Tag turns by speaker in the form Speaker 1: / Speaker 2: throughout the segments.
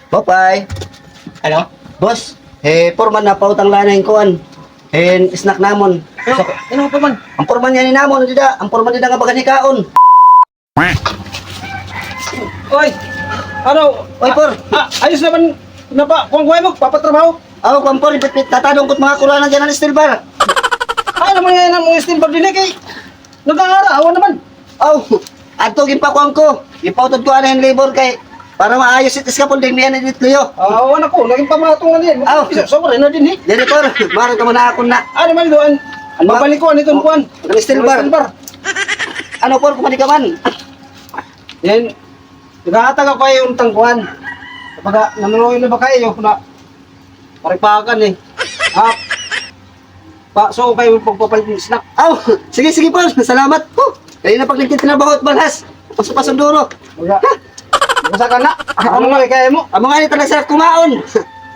Speaker 1: Popeye,
Speaker 2: Ano?
Speaker 1: boss, porman na pautang lana yung kuhan. Snack namon.
Speaker 2: Ano? Ano pa man?
Speaker 1: Ang porman niya ni namon, dida. Ang porman nila nga bagan hikaon.
Speaker 2: Oy! Ano?
Speaker 1: Oy, por.
Speaker 2: Ayos naman na pa. Kung mo, papatrabaho.
Speaker 1: Ako, kung por, tatadong ko't mga kulanan dyan ng steel bar.
Speaker 2: Ano naman yan ang mga steel bar din kay nag-aarawan naman.
Speaker 1: Oh, ato gipakuan ko. Ipautod ko ano yung labor kay para maayos it iskapon din niya ni Tuyo.
Speaker 2: Awan ako, naging pamatong na din.
Speaker 1: Aw.
Speaker 2: Sobra na din eh.
Speaker 1: Dili por, maro ka muna ako na.
Speaker 2: Ano man doon?
Speaker 1: Ano?
Speaker 2: Babalik ko nitong kuan.
Speaker 1: Ang steel bar. Ano por, kumali ka man.
Speaker 2: Yan. Naghahatag ako kayo yung tangkuhan. Kapag nanunoy na ba kayo na paripakan eh. So kayo pagpapalit ng snack.
Speaker 1: Aw, sige, sige por, salamat. Kaya na pag nagtitrabaho at balhas. Pasok-pasok
Speaker 2: Baga, basa ka na. Ano nga kaya mo?
Speaker 1: Amo nga ni talaga sa kumaon.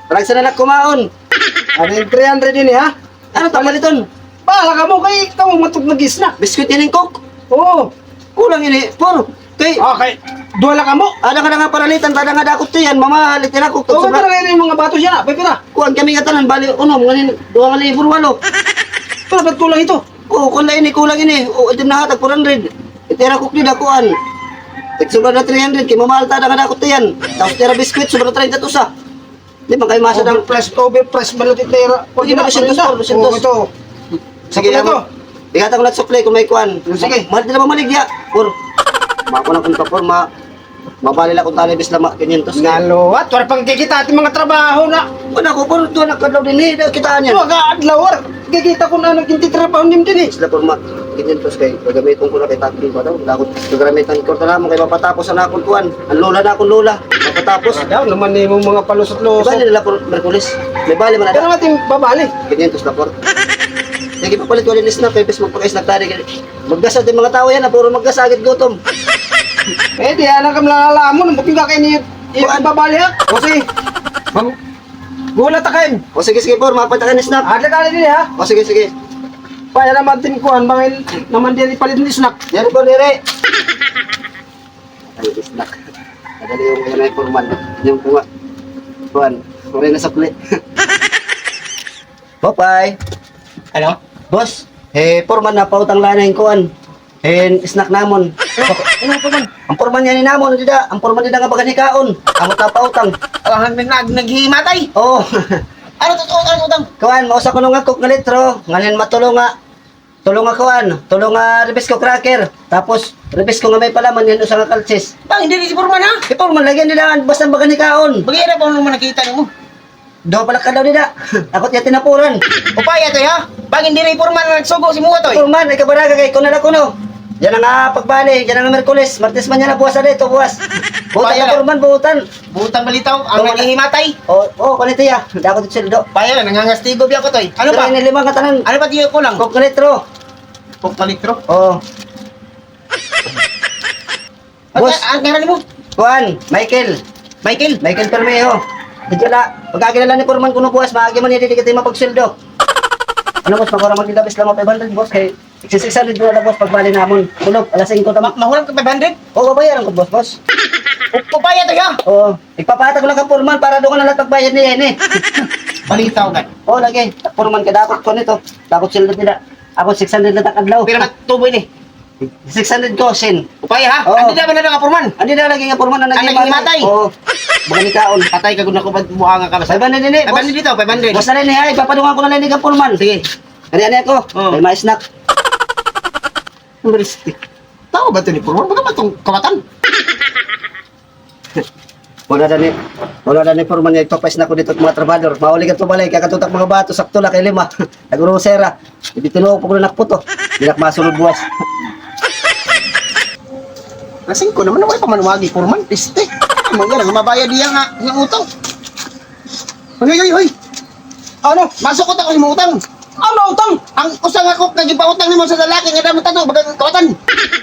Speaker 1: Talaga sa nanak kumaon.
Speaker 2: Ano yung 300 din eh ha?
Speaker 1: Ano tamaliton?
Speaker 2: Pala ka mo kay ikaw matug nag-snack.
Speaker 1: Biskuit yan yung coke.
Speaker 2: Oo.
Speaker 1: Kulang yun eh. Por, kay,
Speaker 2: Okay. Duwala ka mo.
Speaker 1: ada ka na nga paralitan, tada nga dakot to yan. Mamahalit yan ako.
Speaker 2: Oo, pero ngayon yung mga bato siya na. Pwede na.
Speaker 1: Kuhan kami nga tanan, bali, nganin, 2,000
Speaker 2: Pero ba't kulang ito?
Speaker 1: Oo, kung kulang ini. Oo, itim na hatag, 400. Itira ko nila, kuhan. Sobra na 300, kay mamahal tada nga dakot to yan. Tapos tira biskuit, sobra 30 to sa. Di ba kayo masa ng...
Speaker 2: Overpress balot itera.
Speaker 1: Hindi na, 200.
Speaker 2: Oo, ito.
Speaker 1: Sige,
Speaker 2: Sakto na to.
Speaker 1: Bigatan ko na supply kung may kuhan.
Speaker 2: Sige.
Speaker 1: Mahal din na mamaligya. Por, mako na kung kapor, mabali lang kung talibis lang 500.
Speaker 2: Naluwat. Wala pang kikita ating mga trabaho na.
Speaker 1: Wala ko, por, doon nakadlaw din eh. Kitaan yan.
Speaker 2: Huwag ka adlawar. Kikita ko na nagkintitrabaho din din eh.
Speaker 1: Sila por 500 kay gagamiton ko na kay tatlo pa daw. Dakot gagamitan ko na mo kay mapatapos na akong kuan. Ang lola na akong lola. Mapatapos.
Speaker 2: Daw naman ni mong mga palusot-lusot.
Speaker 1: Bali nila por Merkulis. May bali man
Speaker 2: Pero
Speaker 1: na.
Speaker 2: natin babali.
Speaker 1: 500 na por. Sige papalit wala ni snap pepes magpakais na tari. Maggasad din mga tao yan, puro maggasagit gutom.
Speaker 2: Eh di anak kam lalamon buking ka kay ni babali ha. O sige. Gulat ta kayo.
Speaker 1: O sige sige por, mapatakan ni snap.
Speaker 2: Adla ka din ha.
Speaker 1: O sige sige.
Speaker 2: Paya naman din kuan bangin naman din ipalit ni snack.
Speaker 1: Yan po dire. Ay snack. Madali yung yan ay formal. Yung bunga. Kuan. Wala na sa plate. Popeye.
Speaker 2: Ano?
Speaker 1: Boss, porman na pautang lana yung kuan. Snack namon.
Speaker 2: Ano pa man?
Speaker 1: Ang porman niya ni namon, dida. Ang porman nila nga bagan hikaon. Amot na pautang.
Speaker 2: Ang naghimatay.
Speaker 1: Oo.
Speaker 2: Ano totoo ano utang?
Speaker 1: Kuan, mausa ko nung nga cook na litro. Ngayon matulong nga. Tulong nga kuan. Tulong nga ribis ko cracker. Tapos, ribis ko nga may palaman. Yan usa nga kalsis.
Speaker 2: Bang hindi si Purman ha?
Speaker 1: Porman, lagyan nila. Basta bagan hikaon.
Speaker 2: Bagay pa naman nakita mo.
Speaker 1: Do pala ka daw dida. Akot niya tinapuran.
Speaker 2: Upaya to ha? Bang hindi rin Purman nagsugo si Muwa to.
Speaker 1: Porman, ay kabaraga kay kunala kuno. Yan ang pagbali, yan ang Merkulis. Martes man yan na buwas na dito, buwas. Butan na porman, butan.
Speaker 2: Butang balitaw ang naghihimatay.
Speaker 1: Oo, kuniti ya. Dako dito sildo.
Speaker 2: Paya lang nangangastigo biya ko to. Ano pa?
Speaker 1: Pero ini lima ka tanan.
Speaker 2: Ano pa tiyo ko lang?
Speaker 1: Cook na litro.
Speaker 2: Pagpalitro.
Speaker 1: Oo. Boss.
Speaker 2: Ang ngaran mo?
Speaker 1: Juan, Michael.
Speaker 2: Michael.
Speaker 1: Michael Permejo. Dito na, pagkakilala ni Porman kuno buwas, maagi man yan dito kayo mapagsildo. Ano boss, magkara magdidabis lang mga 500 boss, kay 600 doon na boss pagbali namon. Tulog, alas 5 tama.
Speaker 2: Mahulang ka 500?
Speaker 1: Oo, bayaran ko boss.
Speaker 2: Upaya to ya.
Speaker 1: Oo, ipapatag ko lang ka Porman para doon ka na lang pagbayad niya yan eh.
Speaker 2: Balitaw ka.
Speaker 1: Oo, lagi. Porman ka dakot ko nito. Dakot sildo nila. Ako 600 na takadlaw.
Speaker 2: Pero matuboy ni.
Speaker 1: 600 ko, sin.
Speaker 2: Upaya ha?
Speaker 1: Oo.
Speaker 2: Andi naman na nga Purman.
Speaker 1: Andi na lagi nga Porman na
Speaker 2: Ang naghihimatay?
Speaker 1: Oo. Mga nikaon.
Speaker 2: Patay ka gud na ko buhanga ka basta.
Speaker 1: 500 din eh.
Speaker 2: 500 dito, 500.
Speaker 1: Boss na rin eh, ipapadungan ko na lang ka Porman.
Speaker 2: Sige.
Speaker 1: Ano ako?
Speaker 2: Oo.
Speaker 1: May mais snack.
Speaker 2: University. Tao ba ito ni Purman? Baga ba itong kawatan?
Speaker 1: Wala na ni Porman niya ipapais na ko dito mga trabador. Mauli ka tumalay, kakatutak mga bato, sakto na kay lima. Nagurusera. Hindi tinuok ko na nakputo. Hindi masunod buwas.
Speaker 2: Kasing ko naman naman pamanuwagi Purman. Piste. Amang yan, ang mabayad diya nga ng utang. Hoy. Ano? Masukot ako yung utang. Ano utang? Ang usang ako nagipautang nimo sa lalaki nga damo tato bagang kawatan.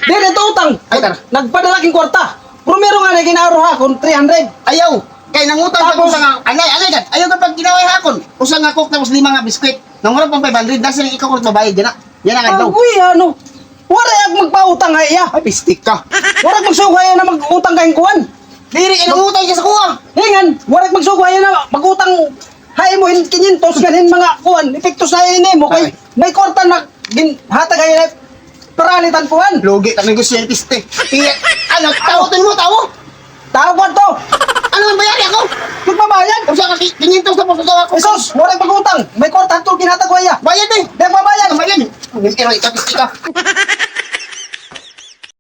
Speaker 3: Di ito utang.
Speaker 2: Ay tar.
Speaker 3: Nagpadala king kwarta. Primero nga na ginaaro ha kung 300.
Speaker 2: Ayaw. Kay nangutang sa
Speaker 3: Tapos-
Speaker 2: usang nga. Anay kan. Ayaw ka pag ginaway hakon. Usang ako tapos 5 nga biskwit. Nangurap pang 500 dahil sila ikaw kurot mabayad yan na. Yan ang adlaw.
Speaker 3: Uy, ano? Wala ag magpautang ha iya.
Speaker 2: Ay pistik ka.
Speaker 3: Wala magsugay na mag-utang kayong kuwan.
Speaker 2: Diri inangutang siya sa kuha.
Speaker 3: Hingan, warik magsugay na pagutang hay mo hin 500 ganin mga kuan, epekto sa ini mo kay
Speaker 2: Ay.
Speaker 3: may korta na gin hatag ay paralitan kuan.
Speaker 2: Logi ta negosyantiste. Iya, anak tawotin mo tawo.
Speaker 3: Tawag to.
Speaker 2: Ano man bayari ako?
Speaker 3: Magbabayad.
Speaker 2: Kung siya kasi 500 sa pagsusawa ko.
Speaker 3: Isos, warik pagutang. May korta to ginhatag waya.
Speaker 2: Bayad eh.
Speaker 3: Di babayad.
Speaker 2: Bayad. Pero ikapis ka.